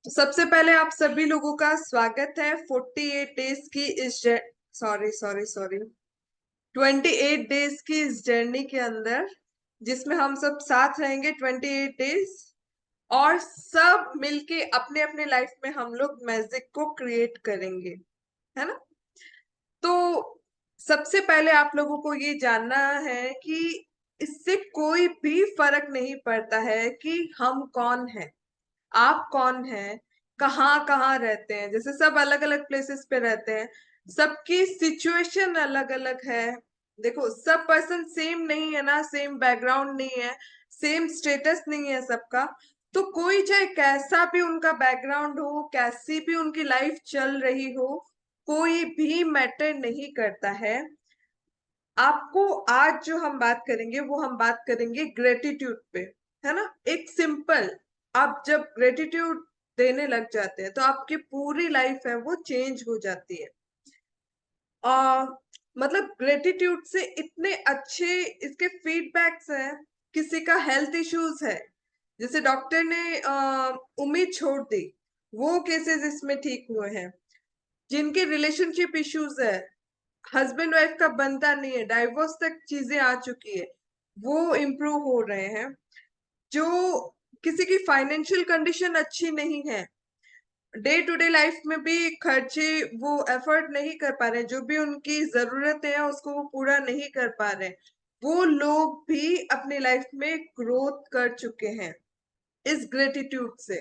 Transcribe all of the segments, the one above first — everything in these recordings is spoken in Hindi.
तो सबसे पहले आप सभी लोगों का स्वागत है 48 डेज की इस सॉरी सॉरी सॉरी 28 डेज की इस जर्नी के अंदर, जिसमें हम सब साथ रहेंगे 28 डेज और सब मिलके अपने अपने लाइफ में हम लोग मैजिक को क्रिएट करेंगे, है ना। तो सबसे पहले आप लोगों को ये जानना है कि इससे कोई भी फर्क नहीं पड़ता है कि हम कौन हैं, आप कौन हैं, कहाँ कहाँ रहते हैं। जैसे सब अलग अलग प्लेसेस पे रहते हैं, सबकी सिचुएशन अलग अलग है। देखो, सब पर्सन सेम नहीं है ना, सेम बैकग्राउंड नहीं है, सेम स्टेटस नहीं है सबका। तो कोई चाहे कैसा भी उनका बैकग्राउंड हो, कैसी भी उनकी लाइफ चल रही हो, कोई भी मैटर नहीं करता है। आपको आज जो हम बात करेंगे वो हम बात करेंगे ग्रेटिट्यूड पे, है ना। एक सिंपल, आप जब ग्रेटिट्यूड देने लग जाते हैं तो आपकी पूरी लाइफ है वो चेंज हो जाती है। आ, मतलब ग्रेटिट्यूड से इतने अच्छे इसके फीडबैक्स हैं। किसी का हेल्थ इश्यूज है, जैसे डॉक्टर ने उम्मीद छोड़ दी, वो केसेस इसमें ठीक हुए हैं। जिनके रिलेशनशिप इश्यूज है, हस्बैंड वाइफ का बनता नहीं है, डाइवोर्स तक चीजें आ चुकी है, वो इम्प्रूव हो रहे हैं। जो किसी की फाइनेंशियल कंडीशन अच्छी नहीं है, डे टू डे लाइफ में भी खर्चे वो एफर्ट नहीं कर पा रहे, जो भी उनकी जरूरतें हैं उसको वो पूरा नहीं कर पा रहे, वो लोग भी अपनी लाइफ में ग्रोथ कर चुके हैं इस ग्रेटिट्यूड से।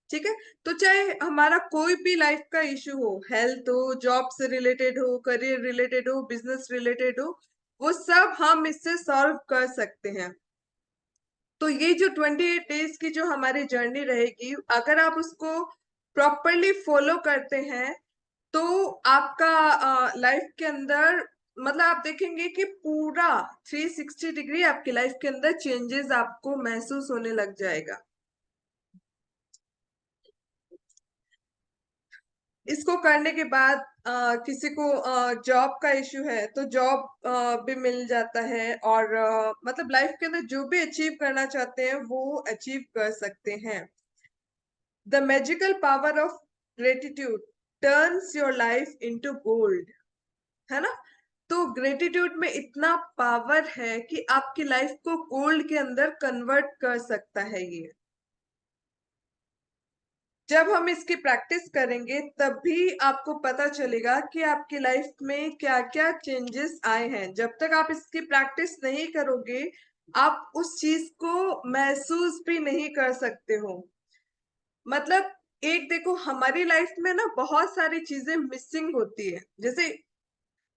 ठीक है। तो चाहे हमारा कोई भी लाइफ का इशू हो, हेल्थ हो, जॉब से रिलेटेड हो, करियर रिलेटेड हो, बिजनेस रिलेटेड हो, वो सब हम इससे सॉल्व कर सकते हैं। तो ये जो 28 डेज की जो हमारी जर्नी रहेगी, अगर आप उसको प्रॉपरली फॉलो करते हैं तो आपका लाइफ के अंदर, मतलब आप देखेंगे कि पूरा 360 डिग्री आपकी लाइफ के अंदर चेंजेस आपको महसूस होने लग जाएगा। इसको करने के बाद किसी को जॉब का इश्यू है तो जॉब भी मिल जाता है, और मतलब लाइफ के अंदर जो भी अचीव करना चाहते हैं वो अचीव कर सकते हैं। The magical power of gratitude turns your life into gold, है ना। तो ग्रेटिट्यूड में इतना पावर है कि आपकी लाइफ को गोल्ड के अंदर कन्वर्ट कर सकता है ये। जब हम इसकी प्रैक्टिस करेंगे तभी आपको पता चलेगा कि आपकी लाइफ में क्या क्या चेंजेस आए हैं। जब तक आप इसकी प्रैक्टिस नहीं करोगे, आप उस चीज को महसूस भी नहीं कर सकते हो। मतलब एक देखो, हमारी लाइफ में ना बहुत सारी चीजें मिसिंग होती है। जैसे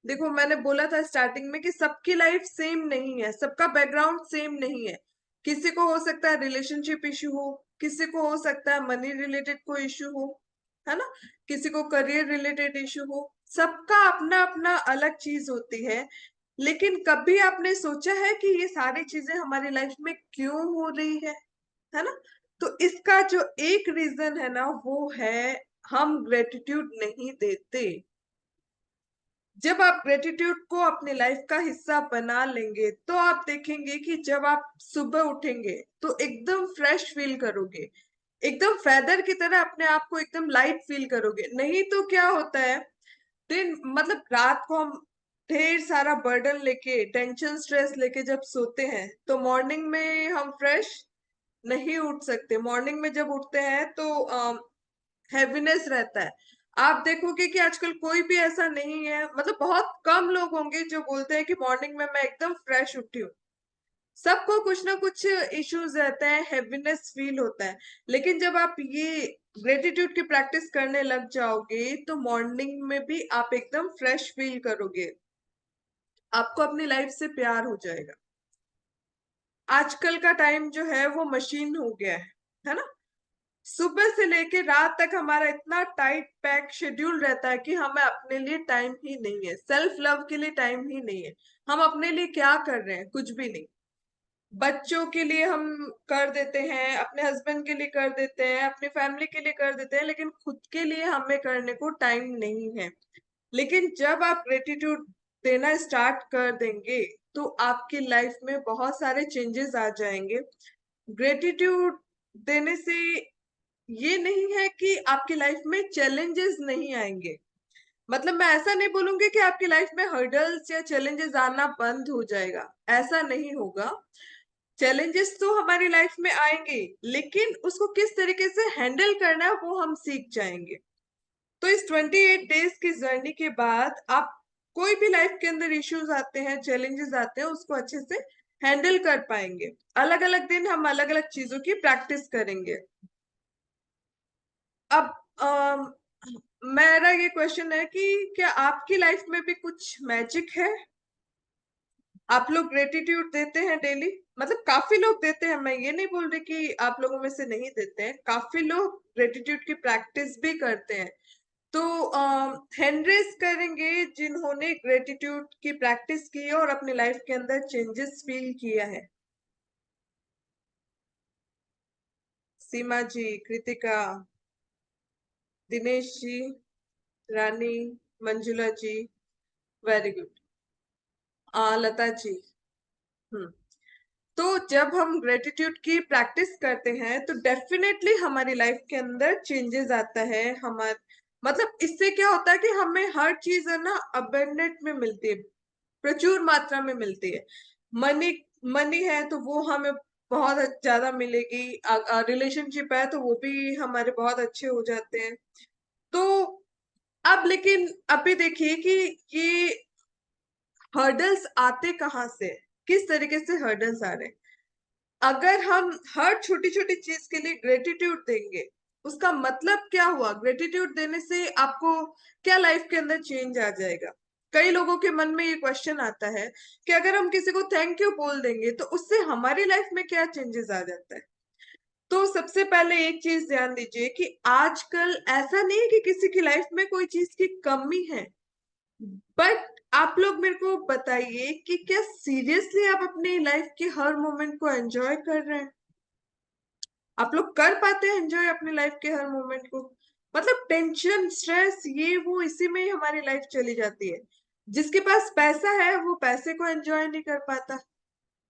देखो, मैंने बोला था स्टार्टिंग में कि सबकी लाइफ सेम नहीं है, सबका बैकग्राउंड सेम नहीं है। किसी को हो सकता है रिलेशनशिप इशू हो, किसी को हो सकता है मनी रिलेटेड कोई इशू हो, है ना, किसी को करियर रिलेटेड इशू हो। सबका अपना अपना अलग चीज होती है। लेकिन कभी आपने सोचा है कि ये सारी चीजें हमारी लाइफ में क्यों हो रही है ना। तो इसका जो एक रीजन है ना, वो है हम ग्रेटिट्यूड नहीं देते। जब आप ग्रेटिट्यूड को अपनी लाइफ का हिस्सा बना लेंगे तो आप देखेंगे कि जब आप सुबह उठेंगे तो एकदम फ्रेश फील करोगे, एकदम फेदर की तरह अपने आप को एकदम लाइट फील करोगे। नहीं तो क्या होता है, दिन मतलब रात को हम ढेर सारा बर्डन लेके, टेंशन स्ट्रेस लेके जब सोते हैं तो मॉर्निंग में हम फ्रेश नहीं उठ सकते। मॉर्निंग में जब उठते हैं तो हैवीनेस रहता है। आप देखोगे कि आजकल कोई भी ऐसा नहीं है, मतलब बहुत कम लोग होंगे जो बोलते हैं कि मॉर्निंग में मैं एकदम फ्रेश उठी हूँ। सबको कुछ ना कुछ इश्यूज रहते हैं, हैवीनेस फील होता है। लेकिन जब आप ये ग्रेटिट्यूड की प्रैक्टिस करने लग जाओगे तो मॉर्निंग में भी आप एकदम फ्रेश फील करोगे, आपको अपनी लाइफ से प्यार हो जाएगा। आजकल का टाइम जो है वो मशीन हो गया है ना। सुबह से लेके रात तक हमारा इतना टाइट पैक शेड्यूल रहता है कि हमें अपने लिए टाइम ही नहीं है, सेल्फ लव के लिए टाइम ही नहीं है। हम अपने लिए क्या कर रहे हैं? कुछ भी नहीं। बच्चों के लिए हम कर देते हैं, अपने हस्बैंड के लिए कर देते हैं, अपनी फैमिली के लिए कर देते हैं, लेकिन खुद के लिए हमें करने को टाइम नहीं है। लेकिन जब आप ग्रेटिट्यूड देना स्टार्ट कर देंगे तो आपकी लाइफ में बहुत सारे चेंजेस आ जाएंगे। ग्रेटिट्यूड देने से ये नहीं है कि आपकी लाइफ में चैलेंजेस नहीं आएंगे। मतलब मैं ऐसा नहीं बोलूंगी कि आपकी लाइफ में हर्डल्स या चैलेंजेस आना बंद हो जाएगा, ऐसा नहीं होगा। चैलेंजेस तो हमारी लाइफ में आएंगे, लेकिन उसको किस तरीके से हैंडल करना है वो हम सीख जाएंगे। तो इस 28 डेज की जर्नी के बाद आप कोई भी लाइफ के अंदर इश्यूज आते हैं, चैलेंजेस आते हैं, उसको अच्छे से हैंडल कर पाएंगे। अलग अलग दिन हम अलग अलग चीजों की प्रैक्टिस करेंगे। अब मेरा ये क्वेश्चन है कि क्या आपकी लाइफ में भी कुछ मैजिक है? आप लोग ग्रेटिट्यूड देते हैं डेली? मतलब काफी लोग देते हैं, मैं ये नहीं बोल रही कि आप लोगों में से नहीं देते हैं, काफी लोग ग्रेटिट्यूड की प्रैक्टिस भी करते हैं। तो हैंड रेस करेंगे जिन्होंने ग्रेटिट्यूड की प्रैक्टिस की है और अपनी लाइफ के अंदर चेंजेस फील किया है। सीमा जी, कृतिका, दिनेश जी, रानी, मंजुला जी, वेरी गुड। लता जी। हम्म। तो जब हम ग्रेटिट्यूड की प्रैक्टिस करते हैं तो डेफिनेटली हमारी लाइफ के अंदर चेंजेस आता है। हमारे मतलब इससे क्या होता है कि हमें हर चीज है ना अबेंडेंट में मिलती है, प्रचुर मात्रा में मिलती है। मनी, मनी है तो वो हमें बहुत ज्यादा मिलेगी। रिलेशनशिप है तो वो भी हमारे बहुत अच्छे हो जाते हैं। तो अब लेकिन अभी देखिए कि ये हर्डल्स आते कहाँ से, किस तरीके से हर्डल्स आ रहे हैं। अगर हम हर छोटी छोटी चीज के लिए ग्रेटिट्यूड देंगे, उसका मतलब क्या हुआ? ग्रेटिट्यूड देने से आपको क्या लाइफ के अंदर चेंज आ जाएगा? कई लोगों के मन में ये क्वेश्चन आता है कि अगर हम किसी को थैंक यू बोल देंगे तो उससे हमारी लाइफ में क्या चेंजेस आ जाता है। तो सबसे पहले एक चीज ध्यान दीजिए कि आजकल ऐसा नहीं है कि किसी की लाइफ में कोई चीज की कमी है, बट आप लोग मेरे को बताइए कि क्या सीरियसली आप अपनी लाइफ के हर मोमेंट को एंजॉय कर रहे हैं? आप लोग कर पाते हैं एंजॉय अपनी लाइफ के हर मोमेंट को? मतलब टेंशन, स्ट्रेस, ये वो इसी में ही हमारी लाइफ चली जाती है। जिसके पास पैसा है वो पैसे को एंजॉय नहीं कर पाता,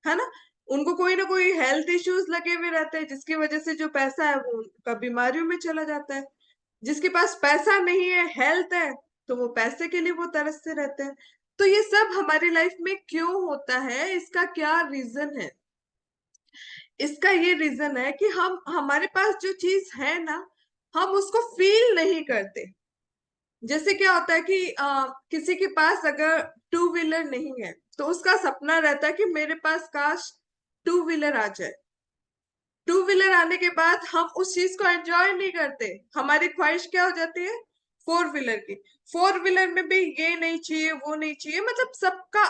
है ना। उनको कोई ना कोई हेल्थ इश्यूज लगे हुए रहते हैं, जिसकी वजह से जो पैसा है वो उनका बीमारियों में चला जाता है। जिसके पास पैसा नहीं है, हेल्थ है, तो वो पैसे के लिए वो तरसते रहते हैं। तो ये सब हमारी लाइफ में क्यों होता है, इसका क्या रीजन है? इसका ये रीजन है कि हम हमारे पास जो चीज है ना, हम उसको फील नहीं करते। जैसे क्या होता है कि किसी के पास अगर टू व्हीलर नहीं है तो उसका सपना रहता है कि मेरे पास काश टू व्हीलर आ जाए। टू व्हीलर आने के बाद हम उस चीज को एंजॉय नहीं करते, हमारी ख्वाहिश क्या हो जाती है? फोर व्हीलर की। फोर व्हीलर में भी ये नहीं चाहिए, वो नहीं चाहिए, मतलब सबका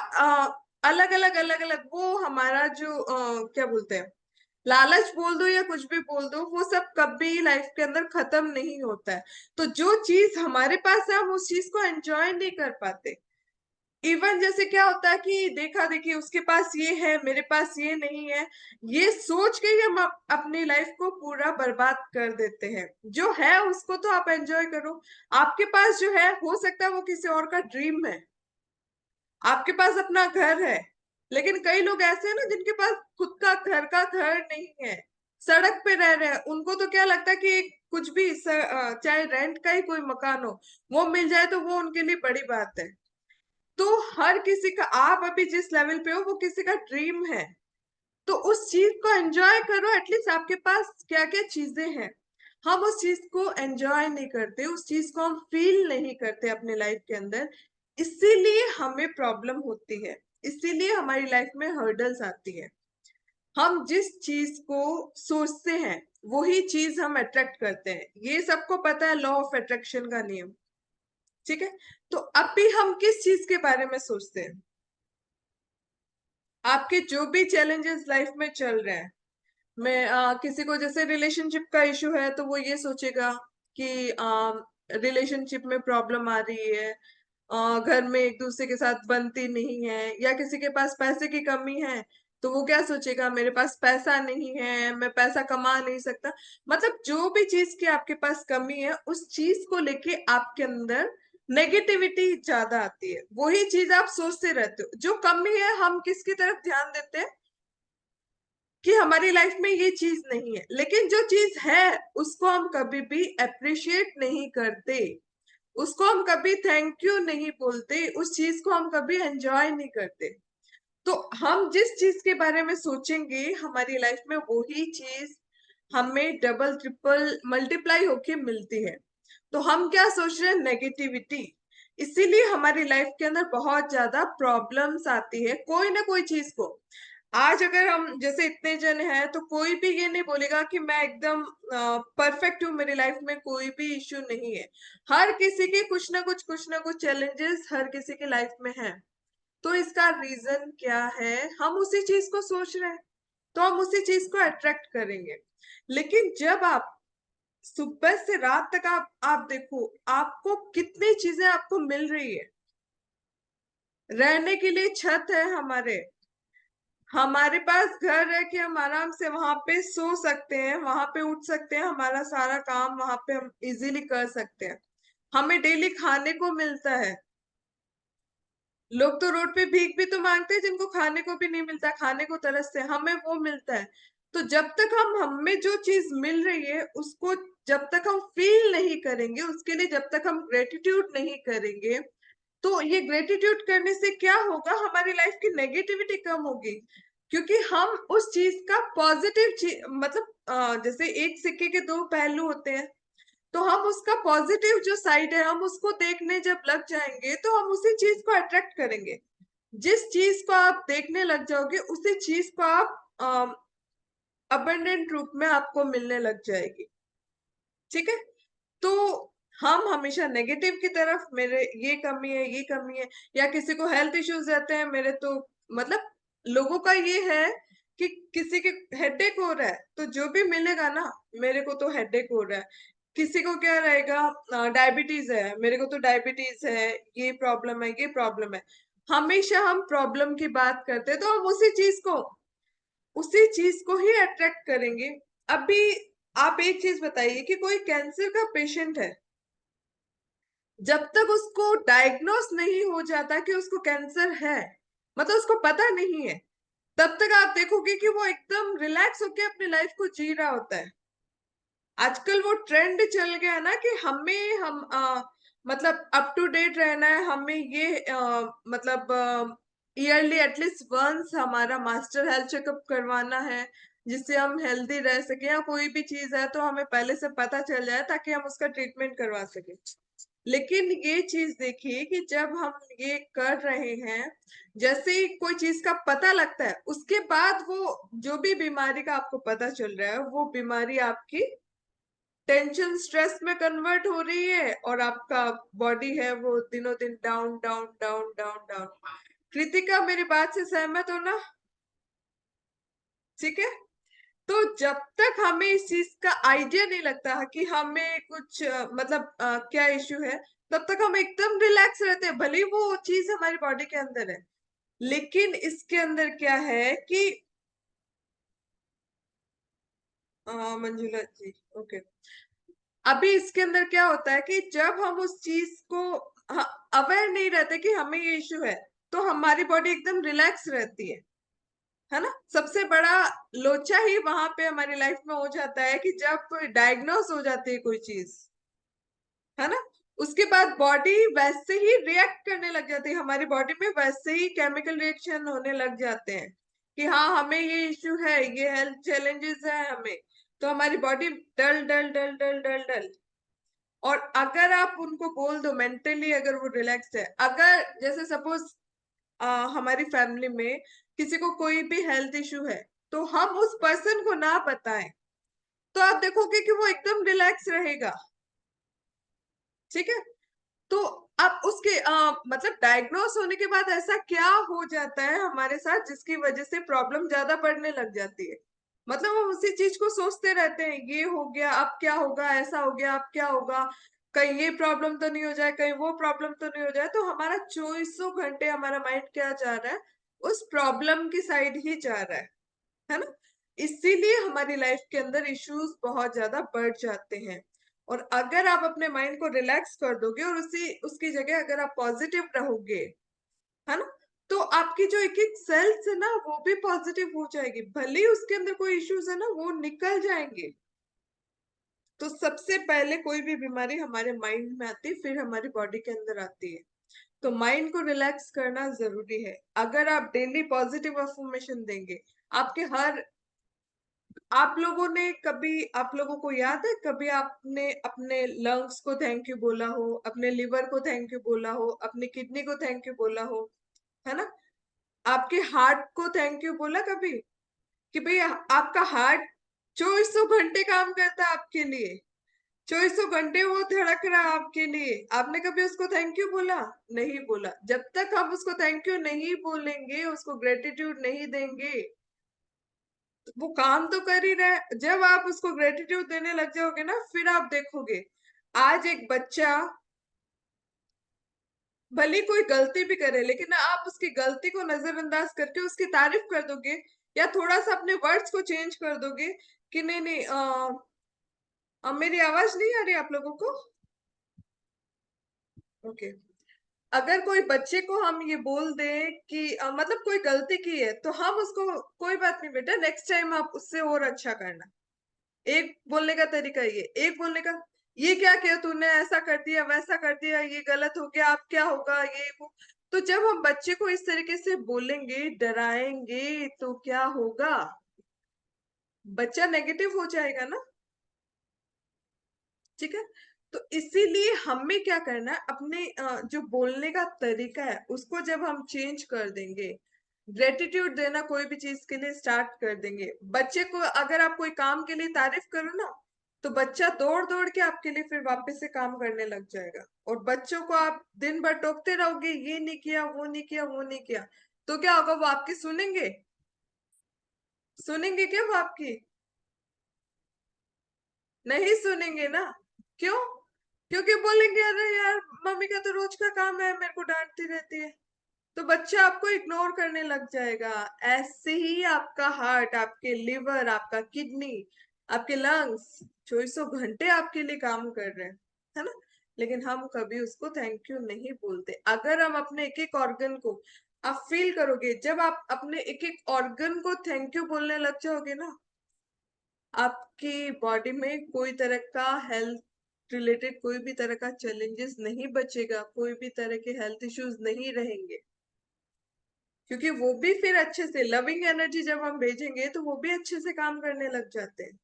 अलग अलग अलग अलग, वो हमारा जो क्या बोलते हैं, लालच बोल दो या कुछ भी बोल दो, वो सब कभी लाइफ के अंदर खत्म नहीं होता है। तो जो चीज हमारे पास है हम उस चीज को एंजॉय नहीं कर पाते। इवन जैसे क्या होता है कि देखा देखी, उसके पास ये है मेरे पास ये नहीं है, ये सोच के ही हम अपनी लाइफ को पूरा बर्बाद कर देते हैं। जो है उसको तो आप एंजॉय करो। आपके पास जो है हो सकता है वो किसी और का ड्रीम है। आपके पास अपना घर है, लेकिन कई लोग ऐसे हैं ना जिनके पास खुद का घर नहीं है, सड़क पे रह रहे हैं। उनको तो क्या लगता है कि कुछ भी चाहे रेंट का ही कोई मकान हो, वो मिल जाए तो वो उनके लिए बड़ी बात है। तो हर किसी का, आप अभी जिस लेवल पे हो वो किसी का ड्रीम है। तो उस चीज को एंजॉय करो। एटलीस्ट आपके पास क्या क्या चीजें हैं, हम उस चीज को एंजॉय नहीं करते, उस चीज को हम फील नहीं करते अपने लाइफ के अंदर। इसीलिए हमें प्रॉब्लम होती है, इसीलिए हमारी लाइफ में हर्डल्स आती है। हम जिस चीज को सोचते हैं वही चीज हम अट्रैक्ट करते हैं, ये सबको पता है, लॉ ऑफ अट्रैक्शन का नियम। ठीक है। तो अभी हम किस चीज के बारे में सोचते हैं? आपके जो भी चैलेंजेस लाइफ में चल रहे हैं, मैं किसी को जैसे रिलेशनशिप का इशू है तो वो ये सोचेगा कि रिलेशनशिप में प्रॉब्लम आ रही है, घर में एक दूसरे के साथ बनती नहीं है, या किसी के पास पैसे की कमी है तो वो क्या सोचेगा, मेरे पास पैसा नहीं है, मैं पैसा कमा नहीं सकता। मतलब जो भी चीज की आपके पास कमी है उस चीज को लेके आपके अंदर नेगेटिविटी ज्यादा आती है, वही चीज आप सोचते रहते हो। जो कमी है हम किसकी तरफ ध्यान देते हैं? कि हमारी लाइफ में ये चीज नहीं है, लेकिन जो चीज है उसको हम कभी भी अप्रिशिएट नहीं करते, उसको हम कभी थैंक यू नहीं बोलते, उस चीज को हम कभी एंजॉय नहीं करते। तो हम जिस चीज के बारे में सोचेंगे हमारी लाइफ में वही चीज हमें डबल ट्रिपल मल्टीप्लाई होके मिलती है। तो हम क्या सोच रहे हैं, नेगेटिविटी। इसीलिए हमारी लाइफ के अंदर बहुत ज्यादा प्रॉब्लम्स आती है कोई ना कोई चीज को। आज अगर हम जैसे इतने जन हैं तो कोई भी ये नहीं बोलेगा कि मैं एकदम परफेक्ट हूँ, मेरी लाइफ में कोई भी इश्यू नहीं है। हर किसी के कुछ ना कुछ चैलेंजेस हर किसी की लाइफ में है। तो इसका रीजन क्या है, हम उसी चीज को सोच रहे हैं, तो हम उसी चीज को अट्रैक्ट करेंगे। लेकिन जब आप सुबह से रात तक आप देखो आपको कितनी चीजें आपको मिल रही है। रहने के लिए छत है, हमारे पास घर है कि हम आराम से वहां पे सो सकते हैं, वहां पे उठ सकते हैं, हमारा सारा काम वहां पे हम इजीली कर सकते हैं। हमें डेली खाने को मिलता है। लोग तो रोड पे भीख भी तो मांगते हैं जिनको खाने को भी नहीं मिलता, खाने को तरसते हैं, हमें वो मिलता है। तो जब तक हमें जो चीज मिल रही है उसको जब तक हम फील नहीं करेंगे, उसके लिए जब तक हम ग्रेटिट्यूड नहीं करेंगे, तो ये ग्रेटिट्यूड करने से क्या होगा, हमारी लाइफ की नेगेटिविटी कम होगी। क्योंकि हम उस चीज का पॉजिटिव मतलब जैसे एक सिक्के के दो पहलू होते हैं, तो हम उसका पॉजिटिव जो साइड है हम उसको देखने जब लग जाएंगे तो हम उसी चीज को अट्रैक्ट करेंगे। जिस चीज को आप देखने लग जाओगे उसी चीज को आप अबंडेंट रूप में आपको मिलने लग जाएगी। ठीक है। तो हम हमेशा नेगेटिव की तरफ, मेरे ये कमी है, ये कमी है, या किसी को हेल्थ इश्यूज रहते हैं, मेरे तो मतलब लोगों का ये है कि किसी के हेडेक हो रहा है तो जो भी मिलेगा ना, मेरे को तो हेडेक हो रहा है। किसी को क्या रहेगा, डायबिटीज है, मेरे को तो डायबिटीज है, ये प्रॉब्लम है, ये प्रॉब्लम है। हमेशा हम प्रॉब्लम की बात करते हैं तो हम उसी चीज को ही अट्रैक्ट करेंगे। अभी आप एक चीज बताइए कि कोई कैंसर का पेशेंट है, जब तक उसको डायग्नोस नहीं हो जाता कि उसको कैंसर है, मतलब उसको पता नहीं है, तब तक आप देखोगे कि वो एकदम रिलैक्स होके अपनी लाइफ को जी रहा होता है। आजकल वो ट्रेंड चल गया ना कि मतलब अप टू डेट रहना है, हमें ये मतलब ईयरली एटलीस्ट वंस हमारा मास्टर हेल्थ चेकअप करवाना है, जिससे हम हेल्दी रह सके, या कोई भी चीज है तो हमें पहले से पता चल जाए ताकि हम उसका ट्रीटमेंट करवा सके। लेकिन ये चीज देखिए कि जब हम ये कर रहे हैं, जैसे ही कोई चीज का पता लगता है उसके बाद वो जो भी बीमारी का आपको पता चल रहा है वो बीमारी आपकी टेंशन स्ट्रेस में कन्वर्ट हो रही है, और आपका बॉडी है वो दिनों दिन down down down down down. Kritika मेरी बात से सहमत हो ना? ठीक है। तो जब तक हमें इस चीज का आइडिया नहीं लगता कि हमें कुछ मतलब क्या इश्यू है, तब तक हम एकदम रिलैक्स रहते हैं, भले ही वो चीज हमारी बॉडी के अंदर है। लेकिन इसके अंदर क्या है कि मंजुला जी, ओके, अभी इसके अंदर क्या होता है कि जब हम उस चीज को अवेयर नहीं रहते कि हमें ये इश्यू है, तो हमारी बॉडी एकदम रिलैक्स रहती है ना। सबसे बड़ा लोचा ही वहां पे हमारी लाइफ में हो जाता है कि जब डायग्नोस हो जाती है कोई चीज, है ना, उसके बाद बॉडी वैसे ही रिएक्ट करने लग जाती है, हमारी बॉडी में वैसे ही केमिकल रिएक्शन होने लग जाते हैं कि हाँ हमें ये इश्यू है, ये हेल्थ चैलेंजेस है हमें। तो हमारी बॉडी डल डल डल डल डल डल। और अगर आप उनको बोल दो मेंटली, अगर वो रिलैक्स्ड है, अगर जैसे सपोज हमारी फैमिली में किसी को कोई भी हेल्थ इश्यू है, तो हम उस पर्सन को ना बताएं, तो आप देखोगे कि वो एकदम रिलैक्स रहेगा। ठीक है। तो अब उसके मतलब डायग्नोस होने के बाद ऐसा क्या हो जाता है हमारे साथ जिसकी वजह से प्रॉब्लम ज्यादा बढ़ने लग जाती है। मतलब हम उसी चीज को सोचते रहते हैं, ये हो गया अब क्या होगा, ऐसा हो गया अब क्या होगा, कहीं ये प्रॉब्लम तो नहीं हो जाए, कहीं वो प्रॉब्लम तो नहीं हो जाए। तो हमारा चौबीसों घंटे हमारा माइंड क्या जा रहा है, उस प्रॉब्लम की साइड ही जा रहा है ना। इसीलिए हमारी लाइफ के अंदर इश्यूज बहुत ज्यादा बढ़ जाते हैं। और अगर आप अपने माइंड को रिलैक्स कर दोगे और उसी उसकी जगह अगर आप पॉजिटिव रहोगे, है ना, तो आपकी जो एक एक सेल्स है ना वो भी पॉजिटिव हो जाएगी, भले ही उसके अंदर कोई इश्यूज है ना वो निकल जाएंगे। तो सबसे पहले कोई भी बीमारी हमारे माइंड में आती है, फिर हमारी बॉडी के अंदर आती है। तो माइंड को रिलैक्स करना जरूरी है। अगर आप डेली पॉजिटिव अफर्मेशन देंगे, आपके हर आप लोगों ने कभी, आप लोगों को याद है कभी आपने अपने लंग्स को थैंक यू बोला हो, अपने लिवर को थैंक यू बोला हो, अपनी किडनी को थैंक यू बोला हो, है ना? आपके हार्ट को थैंक यू बोला कभी? कि भाई आपका हार्ट 2400 घंटे काम करता है आपके लिए, 2400 घंटे वो धड़क रहा है आपके लिए, आपने कभी उसको थैंक यू बोला? नहीं बोला। जब तक हम उसको थैंक यू नहीं बोलेंगे, उसको ग्रेटिट्यूड नहीं देंगे, तो वो काम तो कर ही रहा है। जब आप उसको ग्रेटिट्यूड देने लग जाओगे ना, फिर आप देखोगे आज एक बच्चा भले कोई गलती भी करे, लेकिन आप उसकी गलती को नजरअंदाज करके उसकी तारीफ कर दोगे, या थोड़ा सा अपने वर्ड्स को चेंज कर दोगे कि नहीं नहीं मेरी आवाज नहीं आ रही आप लोगों को? ओके। अगर कोई बच्चे को हम ये बोल दे कि मतलब कोई गलती की है, तो हम उसको कोई बात नहीं बेटा, नेक्स्ट टाइम आप उससे और अच्छा करना। एक बोलने का तरीका, ये एक बोलने का, ये क्या किया तूने, ऐसा कर दिया वैसा कर दिया, ये गलत हो गया, अब क्या होगा, ये वो। तो जब हम बच्चे को इस तरीके से बोलेंगे, डराएंगे, तो क्या होगा? बच्चा नेगेटिव हो जाएगा ना। ठीक है। तो इसीलिए हमें क्या करना है, अपने जो बोलने का तरीका है उसको जब हम चेंज कर देंगे, ग्रेटिट्यूड देना कोई भी चीज के लिए स्टार्ट कर देंगे। बच्चे को अगर आप कोई काम के लिए तारीफ करो ना, तो बच्चा दौड़ दौड़ के आपके लिए फिर वापस से काम करने लग जाएगा। और बच्चों को आप दिन भर टोकते रहोगे, ये नहीं किया, वो नहीं किया, वो नहीं किया, तो क्या होगा? वो आपकी सुनेंगे? सुनेंगे क्या वो आपकी? नहीं सुनेंगे ना। क्यों? क्योंकि बोलेंगे अरे यार, मम्मी का तो रोज का काम है, मेरे को डांटती रहती है। तो बच्चा आपको इग्नोर करने लग जाएगा। ऐसे ही आपका हार्ट, आपके लिवर, आपका किडनी, आपके लंग्स 2400 घंटे आपके लिए काम कर रहे हैं, है ना? लेकिन हम कभी उसको थैंक यू नहीं बोलते। अगर हम अपने एक एक ऑर्गन को, आप फील करोगे जब आप अपने एक एक ऑर्गन को थैंक यू बोलने लग जाओगे ना, आपकी बॉडी में कोई तरह का हेल्थ रिलेटेड कोई भी तरह का चैलेंजेस नहीं बचेगा, कोई भी तरह के हेल्थ इश्यूज नहीं रहेंगे। क्योंकि वो भी फिर अच्छे से लविंग एनर्जी जब हम भेजेंगे तो वो भी अच्छे से काम करने लग जाते हैं।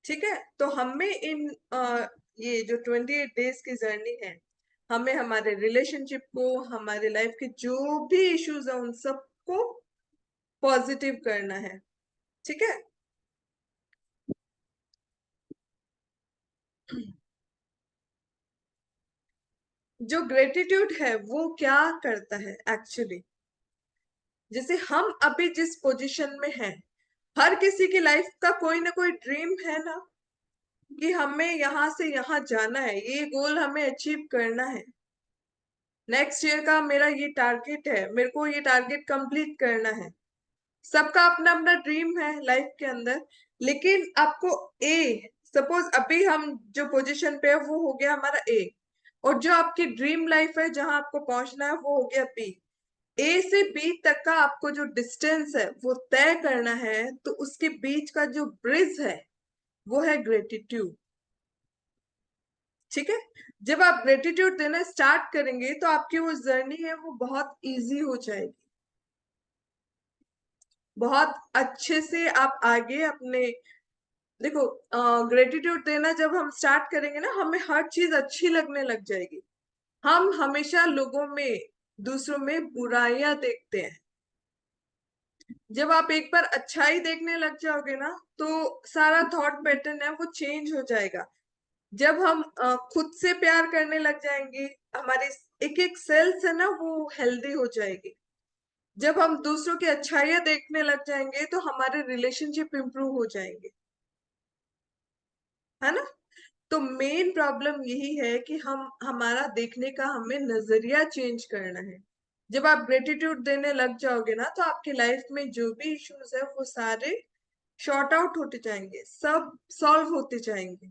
ठीक है। तो हमें इन ये जो 28 डेज की जर्नी है, हमें हमारे रिलेशनशिप को, हमारे लाइफ के जो भी इश्यूज है उन सबको पॉजिटिव करना है। ठीक है। जो ग्रेटिट्यूड है वो क्या करता है एक्चुअली, जैसे हम अभी जिस पोजीशन में हैं, हर किसी की लाइफ का कोई ना कोई ड्रीम है ना, कि हमें यहाँ से यहाँ जाना है, ये गोल हमें अचीव करना है, नेक्स्ट ईयर का मेरा ये टारगेट है, मेरे को ये टारगेट कंप्लीट करना है। सबका अपना अपना ड्रीम है लाइफ के अंदर। लेकिन आपको ए, सपोज अभी हम जो पोजीशन पे है वो हो गया हमारा ए, और जो आपकी ड्रीम लाइफ है जहां आपको पहुंचना है वो हो गया बी। ए से बी तक का आपको जो डिस्टेंस है वो तय करना है, तो उसके बीच का जो ब्रिज है वो है ग्रेटिट्यूड। ठीक है। जब आप ग्रेटिट्यूड देना स्टार्ट करेंगे तो आपकी वो जर्नी है वो बहुत इजी हो जाएगी, बहुत अच्छे से आप आगे अपने, देखो, ग्रेटिट्यूड देना जब हम स्टार्ट करेंगे ना, हमें हर चीज अच्छी लगने लग जाएगी। हम हमेशा लोगों में, दूसरों में बुराइयां देखते हैं। जब आप एक बार अच्छाई देखने लग जाओगे ना, तो सारा थॉट पैटर्न है वो चेंज हो जाएगा। जब हम खुद से प्यार करने लग जाएंगे, हमारे एक एक सेल्स है ना वो हेल्दी हो जाएगी। जब हम दूसरों की अच्छाइयां देखने लग जाएंगे तो हमारे रिलेशनशिप इंप्रूव हो जाएंगे, है ना? तो मेन प्रॉब्लम यही है कि हम, हमारा देखने का हमें नजरिया चेंज करना है। जब आप ग्रेटिट्यूड देने लग जाओगे ना, तो आपकी लाइफ में जो भी इश्यूज है वो सारे शॉर्ट आउट होते जाएंगे, सब सॉल्व होते जाएंगे।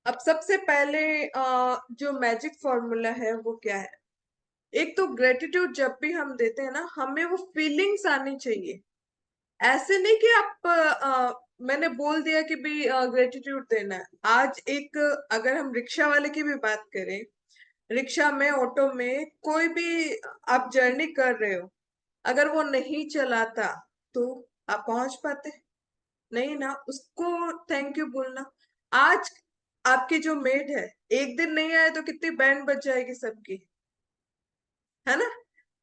अब सबसे पहले जो मैजिक फॉर्मूला है वो क्या है? एक तो ग्रेटिट्यूड जब भी हम देते हैं ना, हमें वो फीलिंग्स आनी चाहिए। ऐसे नहीं कि आप मैंने बोल दिया कि भी ग्रेटिट्यूड देना है। आज एक अगर हम रिक्शा वाले की भी बात करें, रिक्शा में, ऑटो में, कोई भी आप जर्नी कर रहे हो, अगर वो नहीं चलाता तो आप पहुंच पाते नहीं ना। उसको थैंक यू बोलना। आज आपकी जो मेड है, एक दिन नहीं आए तो कितनी बैंड बज जाएगी सबकी, है ना?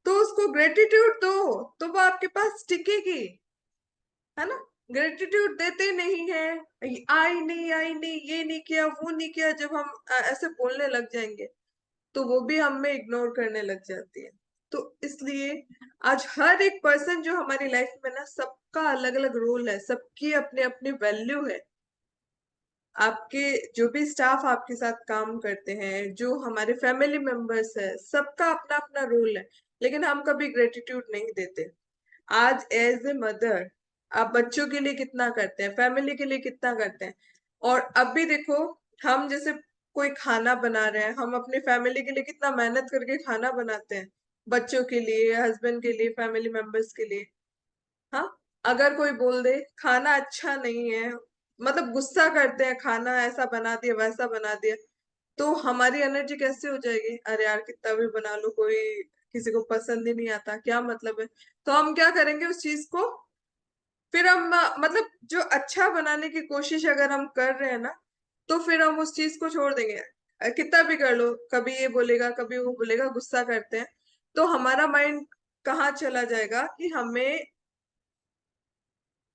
तो उसको ग्रेटिट्यूड दो, तो वो आपके पास टिकेगी, है ना? ग्रेटिट्यूड देते नहीं है, आई नहीं, ये नहीं किया, वो नहीं किया, जब हम ऐसे बोलने लग जाएंगे तो वो भी हमें इग्नोर करने लग जाती है। तो इसलिए आज हर एक पर्सन जो हमारी लाइफ में ना, सबका अलग अलग रोल है, सबकी अपनी अपनी वैल्यू है। आपके जो भी स्टाफ आपके साथ काम करते हैं, जो हमारे फैमिली मेंबर्स है, सबका अपना अपना रोल है, लेकिन हम कभी ग्रेटिट्यूड नहीं देते। आज एज ए मदर आप बच्चों के लिए कितना करते हैं, फैमिली के लिए कितना करते हैं। और अभी देखो, हम जैसे कोई खाना बना रहे हैं, हम अपनी फैमिली के लिए कितना मेहनत करके खाना बनाते हैं, बच्चों के लिए, हस्बैंड के लिए, फैमिली मेंबर्स के लिए। हाँ, अगर कोई बोल दे खाना अच्छा नहीं है, मतलब गुस्सा करते हैं, खाना ऐसा बना दिया, वैसा बना दिया, तो हमारी एनर्जी कैसे हो जाएगी? अरे यार, कितना भी बना लो, कोई किसी को पसंद ही नहीं आता, क्या मतलब है? तो हम क्या करेंगे उस चीज को, फिर हम मतलब जो अच्छा बनाने की कोशिश अगर हम कर रहे हैं ना, तो फिर हम उस चीज को छोड़ देंगे। कितना भी कर लो, कभी ये बोलेगा, कभी वो बोलेगा, गुस्सा करते हैं, तो हमारा माइंड कहाँ चला जाएगा कि हमें,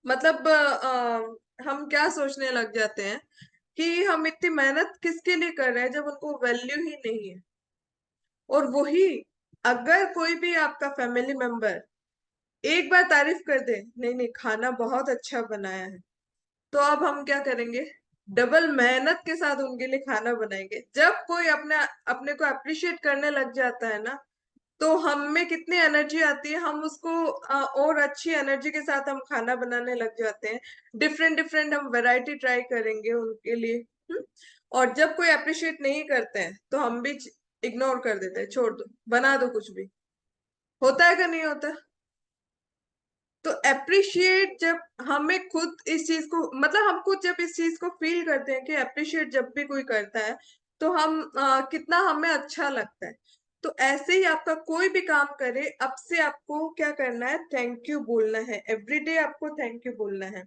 मतलब हम क्या सोचने लग जाते हैं कि हम इतनी मेहनत किसके लिए कर रहे हैं जब उनको वैल्यू ही नहीं है। और वही, अगर कोई भी आपका फैमिली मेंबर एक बार तारीफ कर दे, नहीं नहीं खाना बहुत अच्छा बनाया है, तो अब हम क्या करेंगे? डबल मेहनत के साथ उनके लिए खाना बनाएंगे। जब कोई अपने अपने को अप्रिशिएट करने लग जाता है ना, तो हम में कितनी एनर्जी आती है, हम उसको और अच्छी एनर्जी के साथ हम खाना बनाने लग जाते हैं। डिफरेंट डिफरेंट हम वैरायटी ट्राई करेंगे उनके लिए। और जब कोई अप्रिशिएट नहीं करते हैं तो हम भी इग्नोर कर देते हैं, छोड़ दो, बना दो कुछ भी। होता है कि नहीं होता? तो अप्रिशिएट जब हमें खुद इस चीज को, मतलब हम खुद जब इस चीज को फील करते हैं कि अप्रिशिएट जब भी कोई करता है, तो हम कितना हमें अच्छा लगता है। तो ऐसे ही आपका कोई भी काम करे, अब से आपको क्या करना है? थैंक यू बोलना है, एवरीडे आपको थैंक यू बोलना है।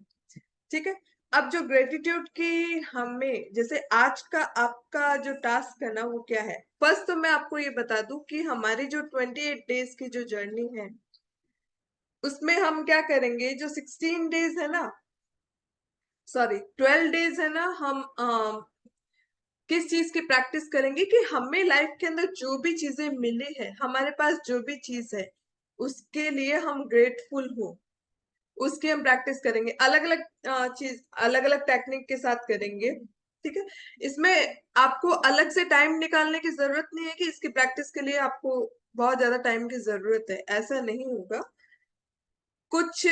ठीक है? अब जो ग्रेटिट्यूड की हमें, जैसे आज का आपका जो टास्क है ना, वो क्या है? फर्स्ट तो मैं आपको ये बता दूं कि हमारी जो 28 डेज की जो जर्नी है, उसमें हम क्या करेंगे, जो 16 डेज है ना, सॉरी 12 डेज है ना, हम किस चीज की प्रैक्टिस करेंगे कि हमें लाइफ के अंदर जो भी चीजें मिली है, हमारे पास जो भी चीज है, उसके लिए हम ग्रेटफुल हो। उसकी हम प्रैक्टिस करेंगे, अलग अलग चीज, अलग अलग टेक्निक के साथ करेंगे। ठीक है? इसमें आपको अलग से टाइम निकालने की जरूरत नहीं है कि इसकी प्रैक्टिस के लिए आपको बहुत ज्यादा टाइम की जरूरत है, ऐसा नहीं होगा। कुछ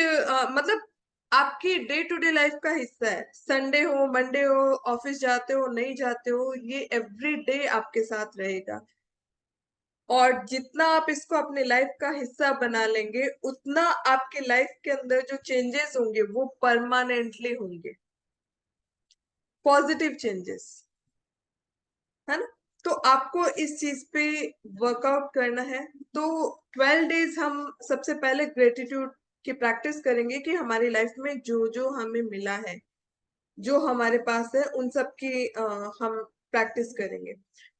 मतलब आपकी डे टू डे लाइफ का हिस्सा है। संडे हो, मंडे हो, ऑफिस जाते हो, नहीं जाते हो, ये एवरी डे आपके साथ रहेगा। और जितना आप इसको अपने लाइफ का हिस्सा बना लेंगे, उतना आपके लाइफ के अंदर जो चेंजेस होंगे वो परमानेंटली होंगे, पॉजिटिव चेंजेस, है ना? तो आपको इस चीज पे वर्कआउट करना है। तो 12 डेज हम सबसे पहले ग्रेटिट्यूड की प्रैक्टिस करेंगे कि हमारी लाइफ में जो जो हमें मिला है, जो हमारे पास है, उन सब की हम प्रैक्टिस करेंगे।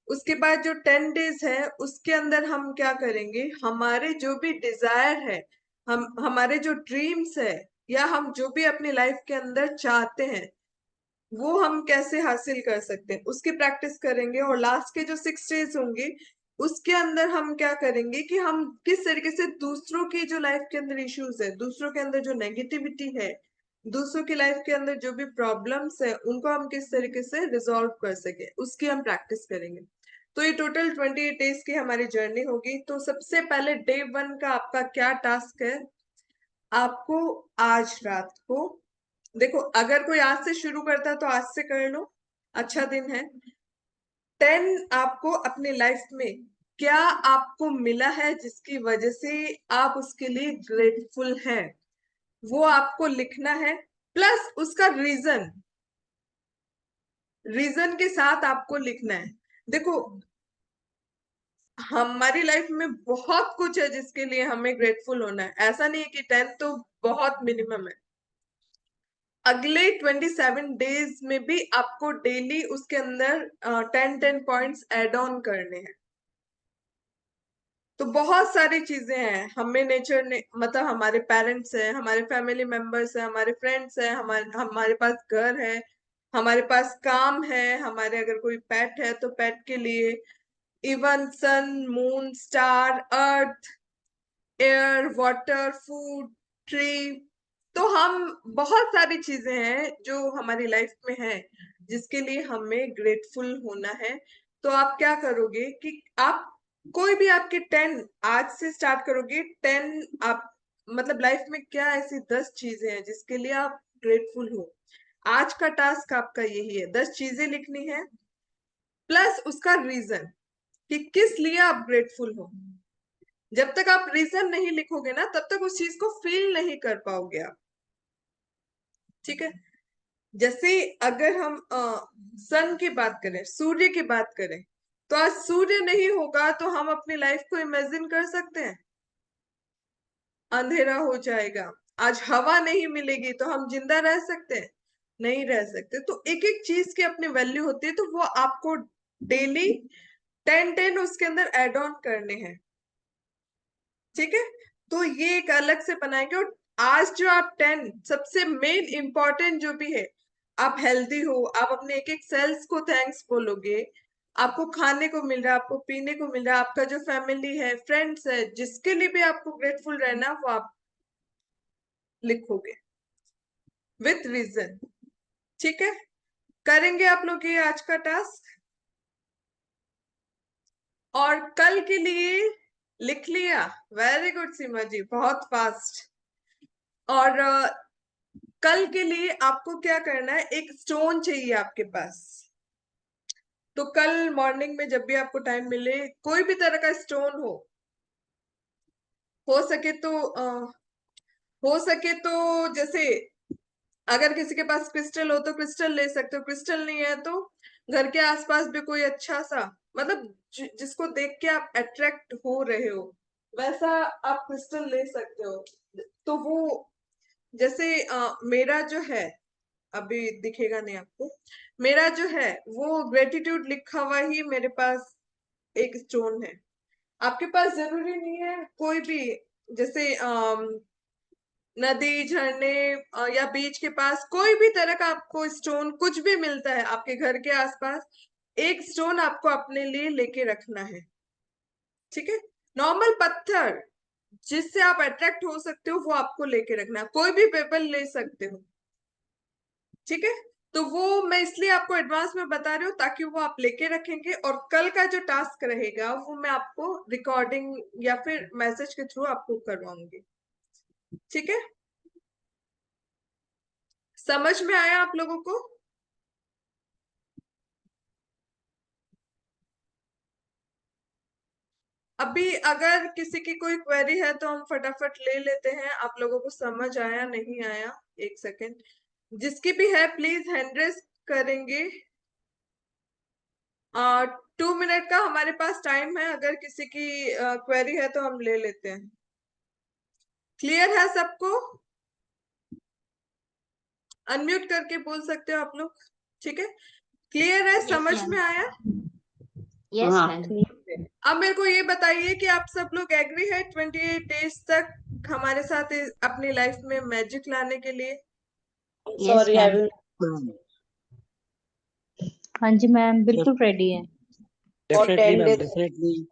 उसके बाद जो 10 डेज है, उसके अंदर हम क्या करेंगे? हमारे जो भी डिजायर है, हम हमारे जो ड्रीम्स है, या हम जो भी अपनी लाइफ के अंदर चाहते हैं, वो हम कैसे हासिल कर सकते हैं, उसकी प्रैक्टिस करेंगे। और लास्ट के जो 6 डेज होंगे, उसके अंदर हम क्या करेंगे कि हम किस तरीके से दूसरों की जो लाइफ के अंदर इश्यूज है, दूसरों के अंदर जो नेगेटिविटी है, दूसरों की लाइफ के अंदर जो भी प्रॉब्लम्स है, उनको हम किस तरीके से रिजॉल्व कर सके, उसकी हम प्रैक्टिस करेंगे। तो ये टोटल 28 डेज की हमारी जर्नी होगी। तो सबसे पहले डे 1 का आपका क्या टास्क है? आपको आज रात को, देखो, अगर कोई आज से शुरू करता है तो आज से कर लो, अच्छा दिन है। 10 आपको अपनी लाइफ में क्या आपको मिला है जिसकी वजह से आप उसके लिए ग्रेटफुल हैं, वो आपको लिखना है। प्लस उसका रीजन, रीजन के साथ आपको लिखना है। देखो, हमारी लाइफ में बहुत कुछ है जिसके लिए हमें ग्रेटफुल होना है। ऐसा नहीं है कि 10 तो बहुत मिनिमम है। अगले 27 डेज में भी आपको डेली उसके अंदर 10 पॉइंट्स एड ऑन करने हैं। तो बहुत सारी चीजें हैं। हमें नेचर ने, मतलब हमारे पेरेंट्स हैं, हमारे फैमिली मेंबर्स हैं, हमारे फ्रेंड्स हैं, हमारे पास घर है, हमारे पास काम है, हमारे अगर कोई पेट है तो पेट के लिए, इवन सन, मून, स्टार, अर्थ, एयर, वाटर, फूड, ट्री। तो हम, बहुत सारी चीजें हैं जो हमारी लाइफ में है जिसके लिए हमें ग्रेटफुल होना है। तो आप क्या करोगे कि आप कोई भी आपके 10 आज से स्टार्ट करोगे। 10 आप, मतलब लाइफ में क्या ऐसी 10 चीजें हैं जिसके लिए आप ग्रेटफुल हो। आज का टास्क आपका यही है, 10 चीजें लिखनी है प्लस उसका रीजन कि किस लिए आप ग्रेटफुल हो। जब तक आप रीजन नहीं लिखोगे ना, तब तक उस चीज को फील नहीं कर पाओगे आप। ठीक है। जैसे अगर हम सन की बात करें, सूर्य की बात करें, तो आज सूर्य नहीं होगा तो हम अपनी लाइफ को इमेजिन कर सकते हैं? अंधेरा हो जाएगा। आज हवा नहीं मिलेगी तो हम जिंदा रह सकते हैं? नहीं रह सकते। तो एक एक चीज की अपनी वैल्यू होती है, तो वो आपको डेली 10 उसके अंदर एड ऑन करने हैं। ठीक है। तो ये एक अलग से बनाएंगे। और आज जो आप 10 सबसे मेन इंपॉर्टेंट जो भी है, आप हेल्दी हो, आप अपने एक एक सेल्स को थैंक्स बोलोगे, आपको खाने को मिल रहा है, आपको पीने को मिल रहा है, आपका जो फैमिली है, फ्रेंड्स है, जिसके लिए भी आपको ग्रेटफुल रहना, वो आप लिखोगे विथ रीजन। ठीक है। करेंगे आप लोग ये आज का टास्क? और कल के लिए लिख लिया? वेरी गुड सीमा जी, बहुत फास्ट। और कल के लिए आपको क्या करना है, एक स्टोन चाहिए आपके पास। तो कल मॉर्निंग में जब भी आपको टाइम मिले, कोई भी तरह का स्टोन हो सके तो हो सके तो, जैसे अगर किसी के पास क्रिस्टल हो तो क्रिस्टल ले सकते हो, क्रिस्टल नहीं है तो घर के आसपास भी कोई अच्छा सा, मतलब जिसको देख के आप अट्रैक्ट हो रहे हो, वैसा आप क्रिस्टल ले सकते हो। तो वो, जैसे मेरा जो है, अभी दिखेगा नहीं आपको, मेरा जो है वो ग्रेटिट्यूड लिखा हुआ ही मेरे पास एक स्टोन है। आपके पास जरूरी नहीं है कोई भी, जैसे नदी, झरने या बीच के पास कोई भी तरह का आपको स्टोन कुछ भी मिलता है आपके घर के आसपास, एक स्टोन आपको अपने लिए लेके रखना है। ठीक है। नॉर्मल पत्थर जिससे आप अट्रैक्ट हो सकते हो वो आपको लेके रखना है। कोई भी पेपर ले सकते हो। ठीक है। तो वो मैं इसलिए आपको एडवांस में बता रही हूँ ताकि वो आप लेके रखेंगे, और कल का जो टास्क रहेगा वो मैं आपको रिकॉर्डिंग या फिर मैसेज के थ्रू आपको करवाऊंगी। ठीक है। समझ में आया आप लोगों को? अभी अगर किसी की कोई क्वेरी है तो हम फटाफट ले लेते हैं। आप लोगों को समझ आया नहीं आया? एक सेकेंड, जिसकी भी है प्लीज हैंड रेस करेंगे। 2 मिनट का हमारे पास टाइम है, अगर किसी की क्वेरी है तो हम ले लेते हैं। क्लियर है सबको? अनम्यूट करके बोल सकते हो आप लोग। ठीक है। क्लियर है? यस समझ मैम। में आया? यस हाँ मैम। अब मेरे को ये बताइए कि आप सब लोग एग्री है 28 डेज तक हमारे साथ अपनी लाइफ में मैजिक लाने के लिए? Yes sorry I ma'am. Will हाँ जी मैम, बिल्कुल रेडी है। और डेफिनेटली 10 मैम, days डेफिनेटली।